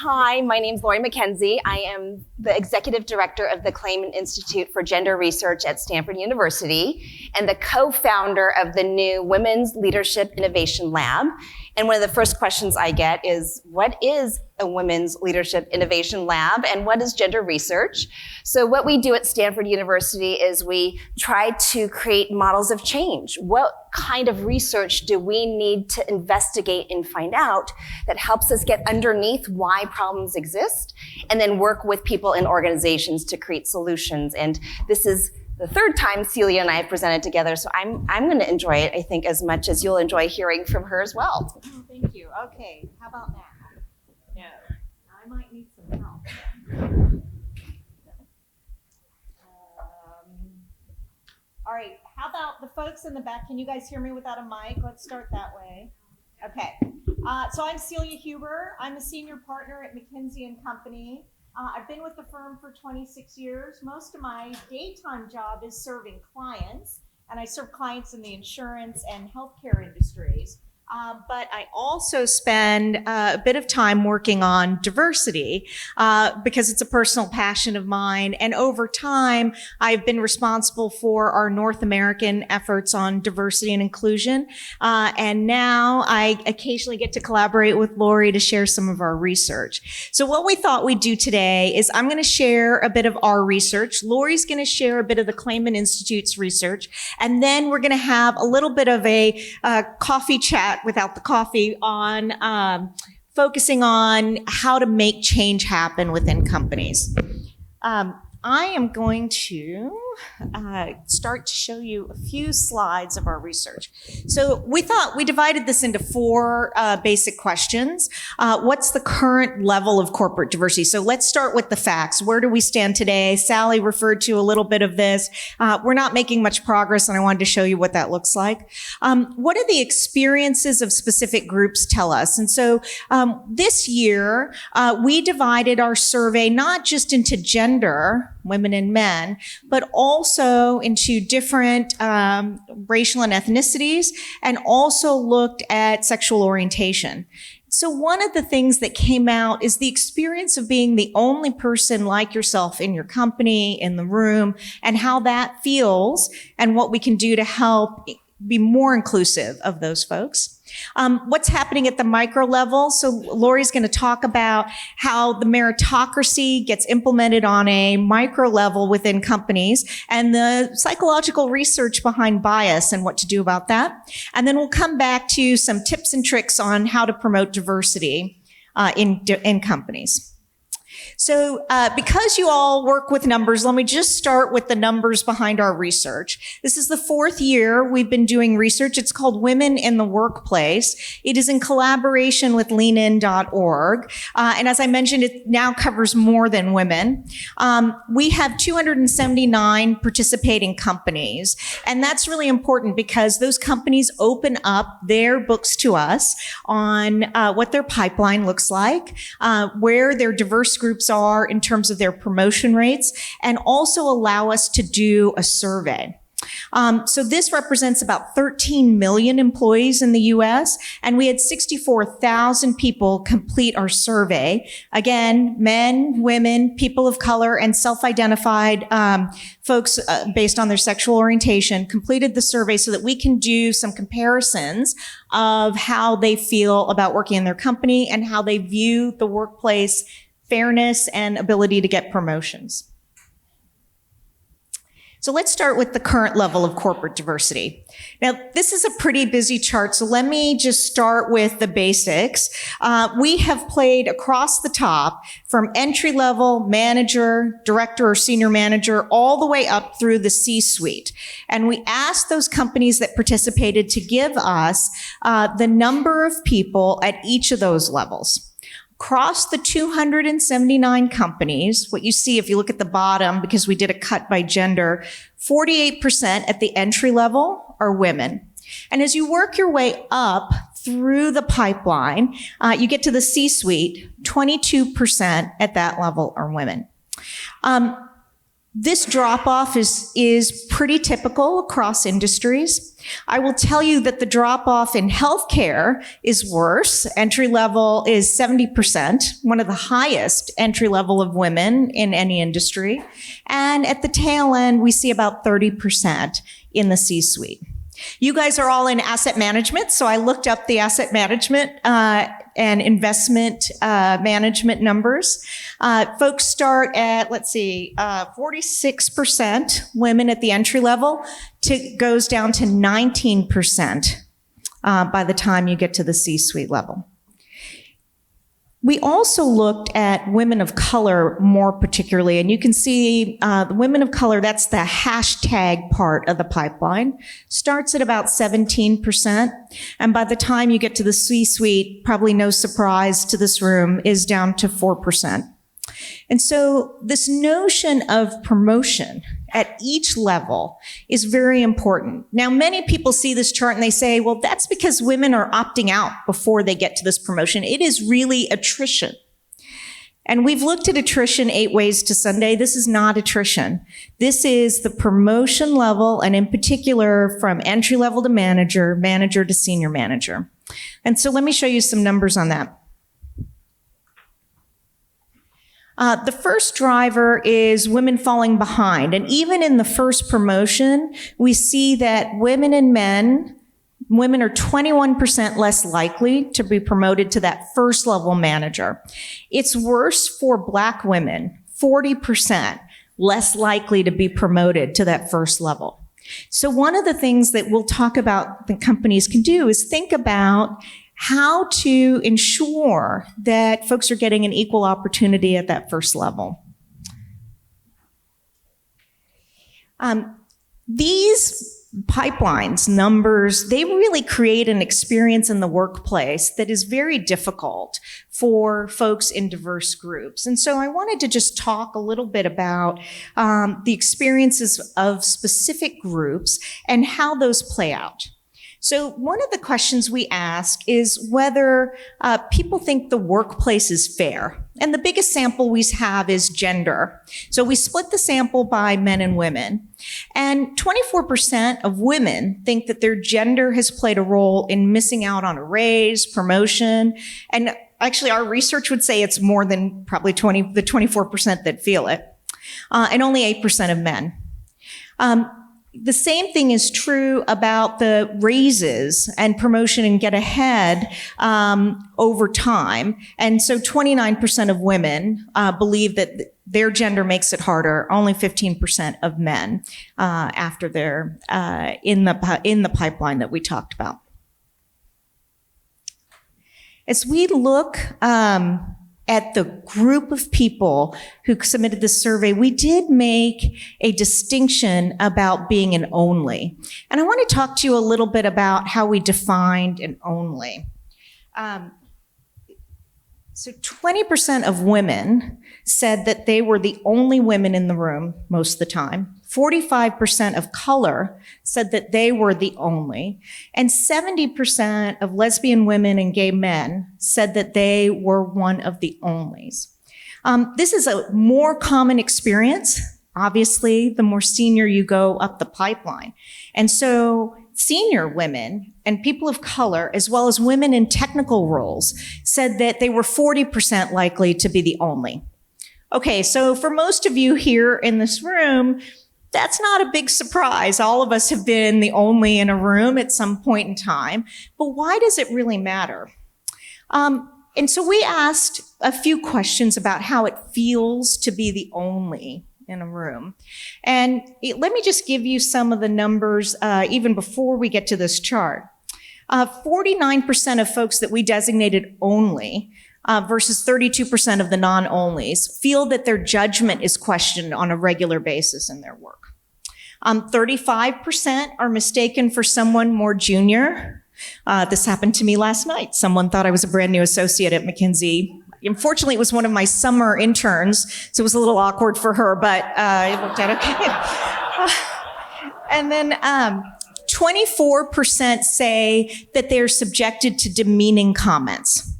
Hi, my name is Lori Mackenzie. I am the Executive Director of the Clayman Institute for Gender Research at Stanford University and the co-founder of the new Women's Leadership Innovation Lab. And one of the first questions I get is, what is a Women's Leadership Innovation Lab and what is gender research? So what we do at Stanford University is we try to create models of change. What kind of research do we need to investigate and find out that helps us get underneath why problems exist and then work with people in organizations to create solutions? And this is the third time Celia and I have presented together, so I'm going to enjoy it, I think, as much as you'll enjoy hearing from her as well. Oh, thank you. Okay, how about now? No. I might need some help. All right, how about the folks in the back? Can you guys hear me without a mic? Let's start that way. Okay, so I'm Celia Huber. I'm a senior partner at McKinsey and Company. I've been with the firm for 26 years. Most of my daytime job is serving clients, and I serve clients in the insurance and healthcare industries. But I also spend a bit of time working on diversity because it's a personal passion of mine. And over time, I've been responsible for our North American efforts on diversity and inclusion. And now I occasionally get to collaborate with Lori to share some of our research. So what we thought we'd do today is I'm going to share a bit of our research. Lori's going to share a bit of the Clayman Institute's research. And then we're going to have a little bit of a coffee chat without the coffee on focusing on how to make change happen within companies. I am going to start to show you a few slides of our research. So we thought we divided this into four basic questions. What's the current level of corporate diversity? So let's start with the facts. Where do we stand today? Sally referred to a little bit of this. We're not making much progress, and I wanted to show you what that looks like. What do the experiences of specific groups tell us? And so this year, we divided our survey not just into gender, women and men, but also into different racial and ethnicities, and also looked at sexual orientation. So one of the things that came out is the experience of being the only person like yourself in your company, in the room, and how that feels, and what we can do to help be more inclusive of those folks. What's happening at the micro level? So Lori's going to talk about how the meritocracy gets implemented on a micro level within companies and the psychological research behind bias and what to do about that. And then we'll come back to some tips and tricks on how to promote diversity in companies. So because you all work with numbers, let me just start with the numbers behind our research. This is the fourth year we've been doing research. It's called Women in the Workplace. It is in collaboration with leanin.org. And as I mentioned, it now covers more than women. We have 279 participating companies. And that's really important because those companies open up their books to us on what their pipeline looks like, where their diverse groups are in terms of their promotion rates, and also allow us to do a survey. So this represents about 13 million employees in the US, and we had 64,000 people complete our survey. Again, men, women, people of color, and self-identified folks based on their sexual orientation completed the survey so that we can do some comparisons of how they feel about working in their company and how they view the workplace fairness and ability to get promotions. So let's start with the current level of corporate diversity. Now, this is a pretty busy chart, so let me just start with the basics. We have played across the top from entry level, manager, director, or senior manager, all the way up through the C-suite. And we asked those companies that participated to give us the number of people at each of those levels. Across the 279 companies, what you see if you look at the bottom, because we did a cut by gender, 48% at the entry level are women. And as you work your way up through the pipeline, you get to the C-suite, 22% at that level are women. This drop-off is pretty typical across industries. I will tell you that the drop-off in healthcare is worse. Entry level is 70%, one of the highest entry level of women in any industry. And at the tail end, we see about 30% in the C-suite. You guys are all in asset management, so I looked up the asset management and investment management numbers. Folks start at, 46% women at the entry level, goes down to 19% by the time you get to the C-suite level. We also looked at women of color more particularly, and you can see the women of color, that's the hashtag part of the pipeline, starts at about 17%, and by the time you get to the C-suite, probably no surprise to this room, is down to 4%. And so this notion of promotion at each level is very important. Now, many people see this chart and they say, well, that's because women are opting out before they get to this promotion. It is really attrition. And we've looked at attrition 8 ways to Sunday. This is not attrition. This is the promotion level, and in particular from entry level to manager, manager to senior manager. And so let me show you some numbers on that. The first driver is women falling behind. And even in the first promotion, we see that women are 21% less likely to be promoted to that first level manager. It's worse for Black women, 40% less likely to be promoted to that first level. So one of the things that we'll talk about that companies can do is think about how to ensure that folks are getting an equal opportunity at that first level. These pipelines, numbers, they really create an experience in the workplace that is very difficult for folks in diverse groups. And so I wanted to just talk a little bit about the experiences of specific groups and how those play out. So one of the questions we ask is whether people think the workplace is fair. And the biggest sample we have is gender. So we split the sample by men and women. And 24% of women think that their gender has played a role in missing out on a raise, promotion. And actually our research would say it's more than probably the 24% that feel it. And only 8% of men. The same thing is true about the raises and promotion and get ahead over time. And so 29% of women believe that their gender makes it harder. Only 15% of men after they're in the pipeline that we talked about. As we look at the group of people who submitted this survey, we did make a distinction about being an only. And I want to talk to you a little bit about how we defined an only. So 20% of women said that they were the only women in the room most of the time. 45% of color said that they were the only. And 70% of lesbian women and gay men said that they were one of the onlys. This is a more common experience. Obviously, the more senior you go up the pipeline. And so senior women and people of color, as well as women in technical roles, said that they were 40% likely to be the only. Okay, so for most of you here in this room, that's not a big surprise. All of us have been the only in a room at some point in time. But why does it really matter? And so we asked a few questions about how it feels to be the only in a room. And let me just give you some of the numbers even before we get to this chart. 49% of folks that we designated only versus 32% of the non-onlys feel that their judgment is questioned on a regular basis in their work. 35% are mistaken for someone more junior. This happened to me last night. Someone thought I was a brand new associate at McKinsey. Unfortunately, it was one of my summer interns, so it was a little awkward for her, but it worked out okay. And then 24% say that they're subjected to demeaning comments.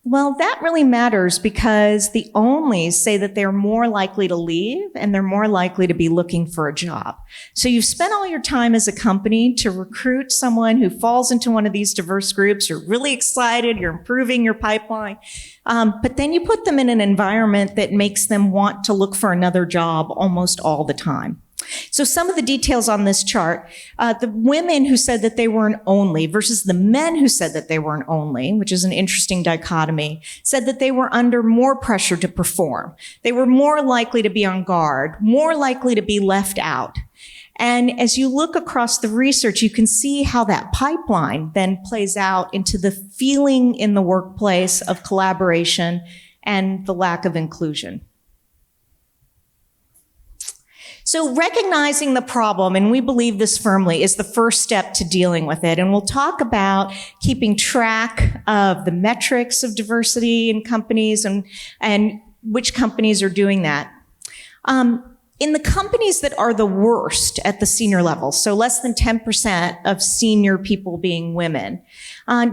Well, that really matters because the onlys say that they're more likely to leave and they're more likely to be looking for a job. So you've spent all your time as a company to recruit someone who falls into one of these diverse groups. You're really excited. You're improving your pipeline. But then you put them in an environment that makes them want to look for another job almost all the time. So some of the details on this chart, the women who said that they were an only versus the men who said that they were an only, which is an interesting dichotomy, said that they were under more pressure to perform. They were more likely to be on guard, more likely to be left out. And as you look across the research, you can see how that pipeline then plays out into the feeling in the workplace of collaboration and the lack of inclusion. So recognizing the problem, and we believe this firmly, is the first step to dealing with it. And we'll talk about keeping track of the metrics of diversity in companies and which companies are doing that. In the companies that are the worst at the senior level, so less than 10% of senior people being women,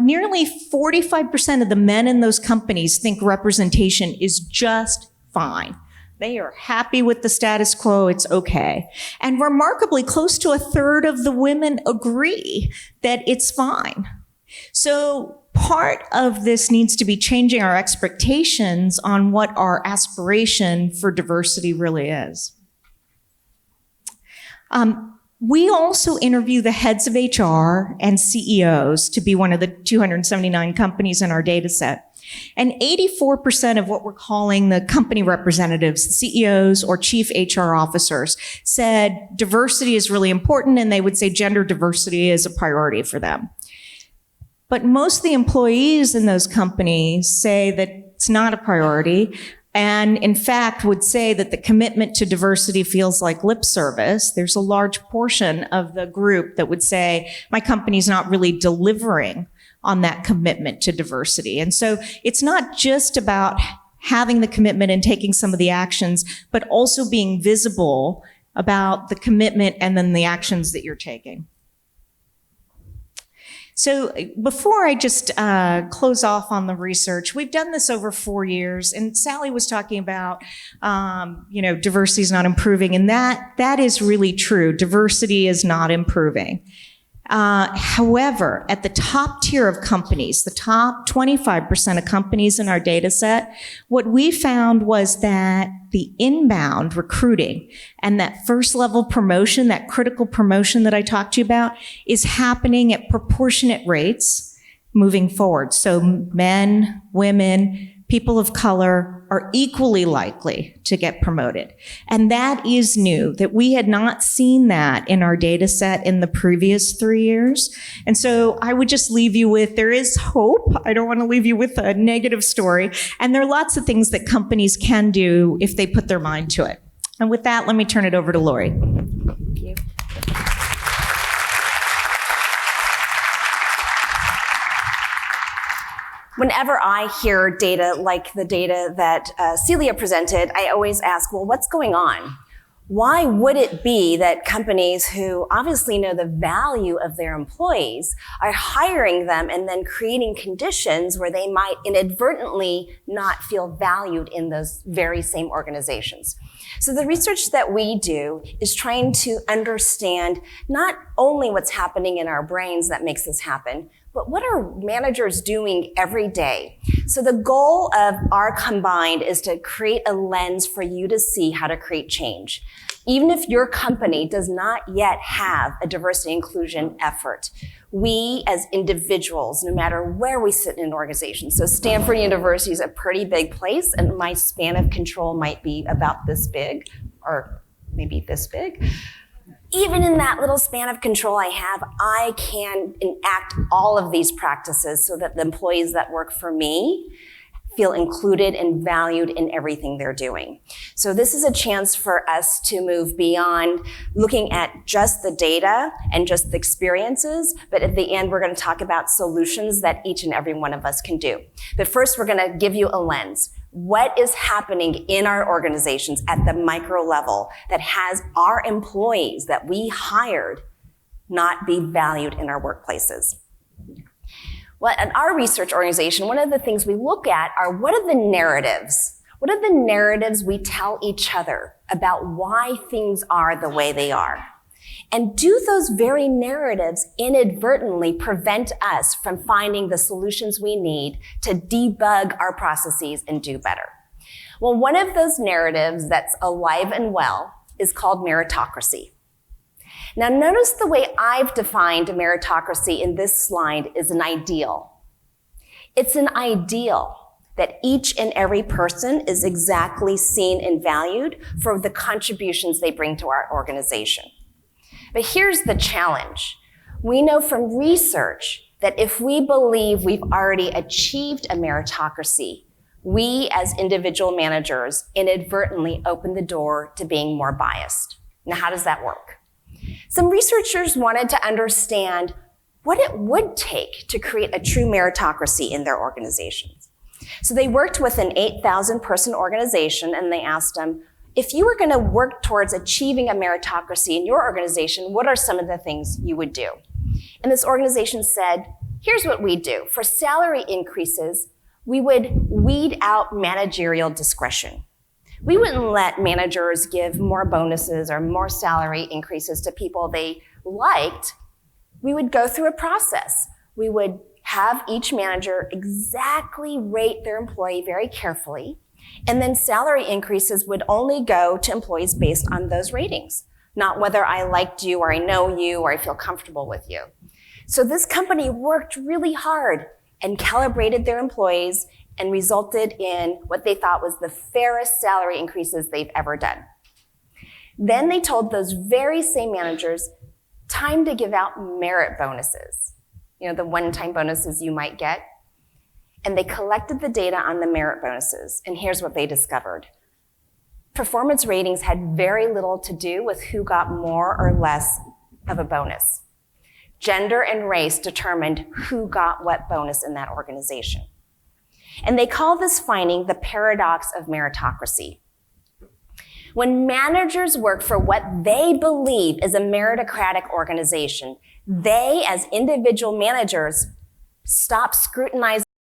nearly 45% of the men in those companies think representation is just fine. They are happy with the status quo, it's okay. And remarkably, close to a third of the women agree that it's fine. So part of this needs to be changing our expectations on what our aspiration for diversity really is. We also interview the heads of HR and CEOs to be one of the 279 companies in our data set. And 84% of what we're calling the company representatives, CEOs or chief HR officers, said diversity is really important, and they would say gender diversity is a priority for them. But most of the employees in those companies say that it's not a priority, and in fact would say that the commitment to diversity feels like lip service. There's a large portion of the group that would say, my company's not really delivering on that commitment to diversity. And so it's not just about having the commitment and taking some of the actions, but also being visible about the commitment and then the actions that you're taking. So before I just close off on the research, we've done this over 4 years, and Sally was talking about, diversity is not improving, and that is really true. Diversity is not improving. However, at the top tier of companies, the top 25% of companies in our data set, what we found was that the inbound recruiting and that first level promotion, that critical promotion that I talked to you about, is happening at proportionate rates moving forward. So men, women, people of color are equally likely to get promoted. And that is new, that we had not seen that in our data set in the previous 3 years. And so I would just leave you with, there is hope. I don't want to leave you with a negative story. And there are lots of things that companies can do if they put their mind to it. And with that, let me turn it over to Lori. Thank you. Whenever I hear data like the data that Celia presented, I always ask, well, what's going on? Why would it be that companies who obviously know the value of their employees are hiring them and then creating conditions where they might inadvertently not feel valued in those very same organizations? So the research that we do is trying to understand not only what's happening in our brains that makes this happen, but what are managers doing every day? So the goal of our combined is to create a lens for you to see how to create change. Even if your company does not yet have a diversity inclusion effort, we as individuals, no matter where we sit in an organization, so Stanford University is a pretty big place, and my span of control might be about this big, or maybe this big. Even in that little span of control I have, I can enact all of these practices so that the employees that work for me feel included and valued in everything they're doing. So this is a chance for us to move beyond looking at just the data and just the experiences, but at the end, we're going to talk about solutions that each and every one of us can do. But first, we're going to give you a lens. What is happening in our organizations at the micro level that has our employees that we hired not be valued in our workplaces? Well, at our research organization, one of the things we look at are what are the narratives? What are the narratives we tell each other about why things are the way they are? And do those very narratives inadvertently prevent us from finding the solutions we need to debug our processes and do better? Well, one of those narratives that's alive and well is called meritocracy. Now, notice the way I've defined meritocracy in this slide is an ideal. It's an ideal that each and every person is exactly seen and valued for the contributions they bring to our organization. But here's the challenge. We know from research that if we believe we've already achieved a meritocracy, we as individual managers inadvertently open the door to being more biased. Now, how does that work? Some researchers wanted to understand what it would take to create a true meritocracy in their organizations. So they worked with an 8,000 person organization and they asked them, if you were going to work towards achieving a meritocracy in your organization, what are some of the things you would do? And this organization said, here's what we do. For salary increases, we would weed out managerial discretion. We wouldn't let managers give more bonuses or more salary increases to people they liked. We would go through a process. We would have each manager exactly rate their employee very carefully, and then salary increases would only go to employees based on those ratings, not whether I liked you or I know you or I feel comfortable with you. So this company worked really hard and calibrated their employees and resulted in what they thought was the fairest salary increases they've ever done. Then they told those very same managers, time to give out merit bonuses, the one-time bonuses you might get. And they collected the data on the merit bonuses, and here's what they discovered. Performance ratings had very little to do with who got more or less of a bonus. Gender and race determined who got what bonus in that organization. And they call this finding the paradox of meritocracy. When managers work for what they believe is a meritocratic organization, they, as individual managers, stop scrutinizing